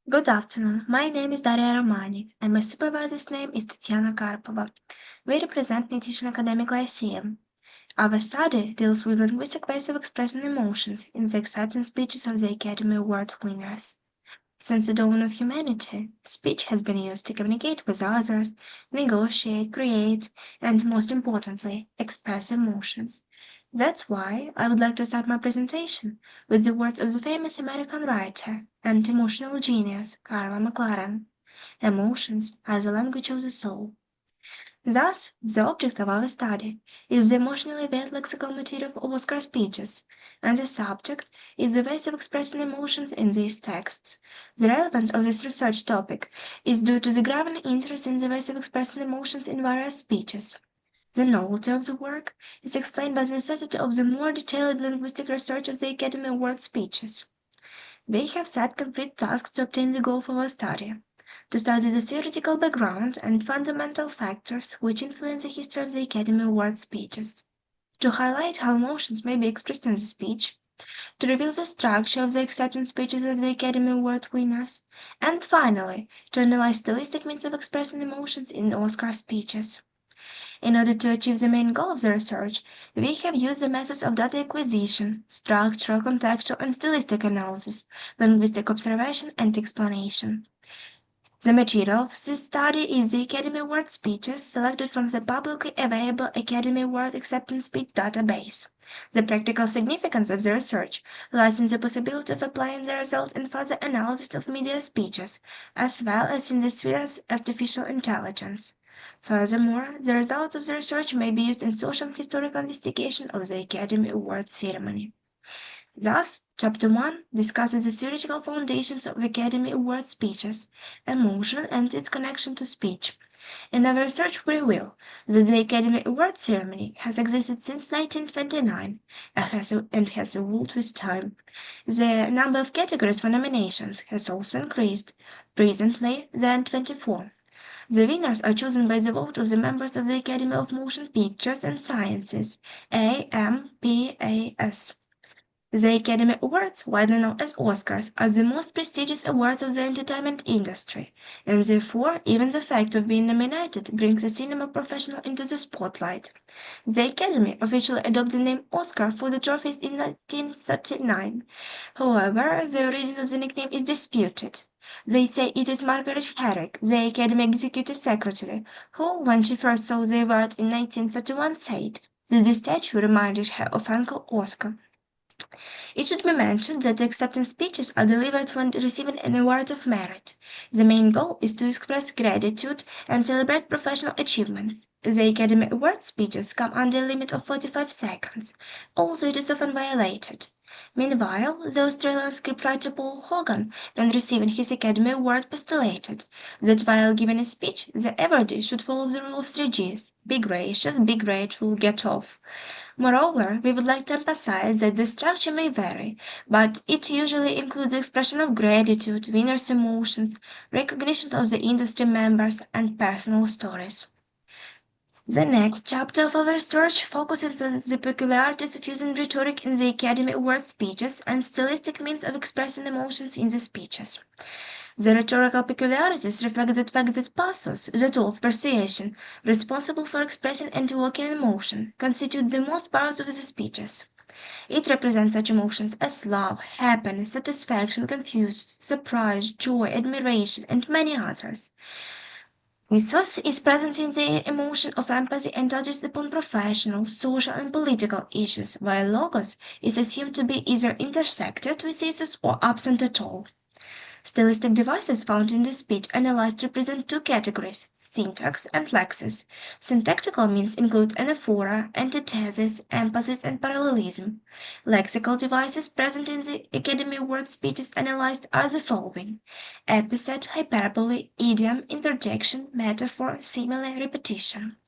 Good afternoon. My name is Darія Романік, and my supervisor's name is Tatiana Karpova. We represent Netішin Academic Lyceum. Our study deals with linguistic ways of expressing emotions in the acceptance speeches of the Academy Award winners. Since the dawn of humanity, speech has been used to communicate with others, negotiate, create, and most importantly, express emotions. That's why I would like to start my presentation with the words of the famous American writer and emotional genius Carla McLaren. Emotions are the language of the soul. Thus, the object of our study is the emotionally weighted lexical material of Oscar speeches, and the subject is the ways of expressing emotions in these texts. The relevance of this research topic is due to the growing interest in the ways of expressing emotions in various speeches. The novelty of the work is explained by the necessity of the more detailed linguistic research of the Academy Award speeches. We have set concrete tasks to obtain the goal of our study: to study the theoretical background and fundamental factors which influence the history of the Academy Award speeches, to highlight how emotions may be expressed in the speech, to reveal the structure of the acceptance speeches of the Academy Award winners, and finally, to analyze stylistic means of expressing emotions in Oscar speeches. In order to achieve the main goal of the research, we have used the methods of data acquisition, structural, contextual, and stylistic analysis, linguistic observation, and explanation. The material of this study is the Academy Award speeches selected from the publicly available Academy Award acceptance speech database. The practical significance of the research lies in the possibility of applying the results in further analysis of media speeches, as well as in the spheres of artificial intelligence. Furthermore, the results of the research may be used in social and historical investigation of the Academy Award ceremony. Thus, Chapter 1 discusses the theoretical foundations of Academy Award speeches, emotion and its connection to speech. In our research we reveal that the Academy Award ceremony has existed since 1929 and has evolved with time. The number of categories for nominations has also increased. Presently, there are 24. The winners are chosen by the vote of the members of the Academy of Motion Pictures and Sciences, AMPAS. The Academy Awards, widely known as Oscars, are the most prestigious awards of the entertainment industry, and therefore even the fact of being nominated brings a cinema professional into the spotlight. The Academy officially adopted the name Oscar for the trophies in 1939. However, the origin of the nickname is disputed. They say it is Margaret Herrick, the Academy Executive Secretary, who, when she first saw the award in 1931, said that the statue reminded her of Uncle Oscar. It should be mentioned that the acceptance speeches are delivered when receiving an award of merit. The main goal is to express gratitude and celebrate professional achievements. The Academy Award speeches come under a limit of 45 seconds, although it is often violated. Meanwhile, the Australian scriptwriter Paul Hogan, when receiving his Academy Award, postulated that while giving a speech, the awardee should follow the rule of 3 Gs: be gracious, be grateful, get off. Moreover, we would like to emphasize that the structure may vary, but it usually includes the expression of gratitude, winners' emotions, recognition of the industry members, and personal stories. The next chapter of our research focuses on the peculiarities of using rhetoric in the Academy Award speeches and stylistic means of expressing emotions in the speeches. The rhetorical peculiarities reflect the fact that pathos, the tool of persuasion, responsible for expressing and evoking emotion, constitutes the most powerful of the speeches. It represents such emotions as love, happiness, satisfaction, confusion, surprise, joy, admiration, and many others. Ethos is present in the emotion of empathy and touches upon professional, social, and political issues, while logos is assumed to be either intersected with ethos or absent at all. Stylistic devices found in this speech analyzed represent two categories: syntax and lexis. Syntactical means include anaphora, antithesis, emphasis, and parallelism. Lexical devices present in the Academy Award speeches analyzed are the following: epithet, hyperbole, idiom, interjection, metaphor, simile, repetition.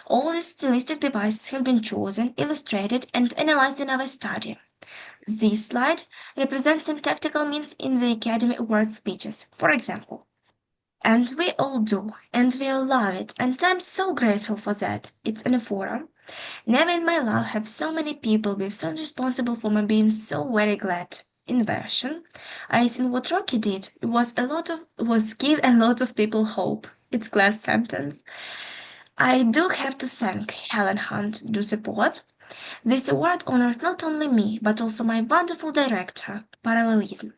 All these stylistic devices have been chosen, illustrated, and analyzed in our study. This slide represents syntactical means in the Academy Award speeches. For example, and we all do, and we all love it, and I'm so grateful for that. It's anaphora. Never in my life have so many people been so responsible for my being so very glad. inversion. I think what Rocky did was give a lot of people hope. It's class sentence. I do have to thank Helen Hunt, do support. This award honors not only me, but also my wonderful director, Parallelism.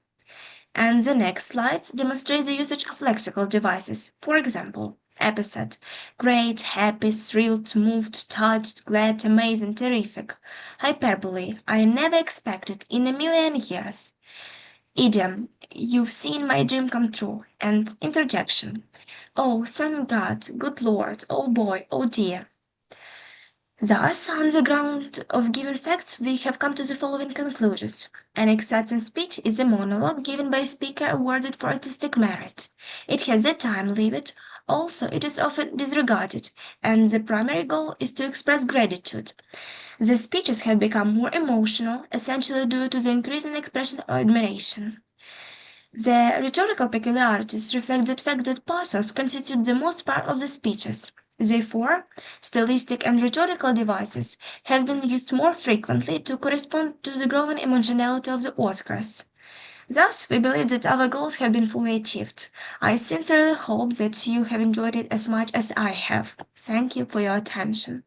And the next slides demonstrate the usage of lexical devices. For example, epithet: great, happy, thrilled, moved, touched, glad, amazing, terrific. Hyperbole: I never expected in a million years. Idiom: you've seen my dream come true. And interjection: oh, thank God, good Lord, oh boy, oh dear. Thus, on the ground of given facts, we have come to the following conclusions. An acceptance speech is a monologue given by a speaker awarded for artistic merit. It has a time limit, also it is often disregarded, and the primary goal is to express gratitude. The speeches have become more emotional, essentially due to the increasing expression of admiration. The rhetorical peculiarities reflect the fact that pauses constitute the most part of the speeches. Therefore, stylistic and rhetorical devices have been used more frequently to correspond to the growing emotionality of the Oscars. Thus, we believe that our goals have been fully achieved. I sincerely hope that you have enjoyed it as much as I have. Thank you for your attention.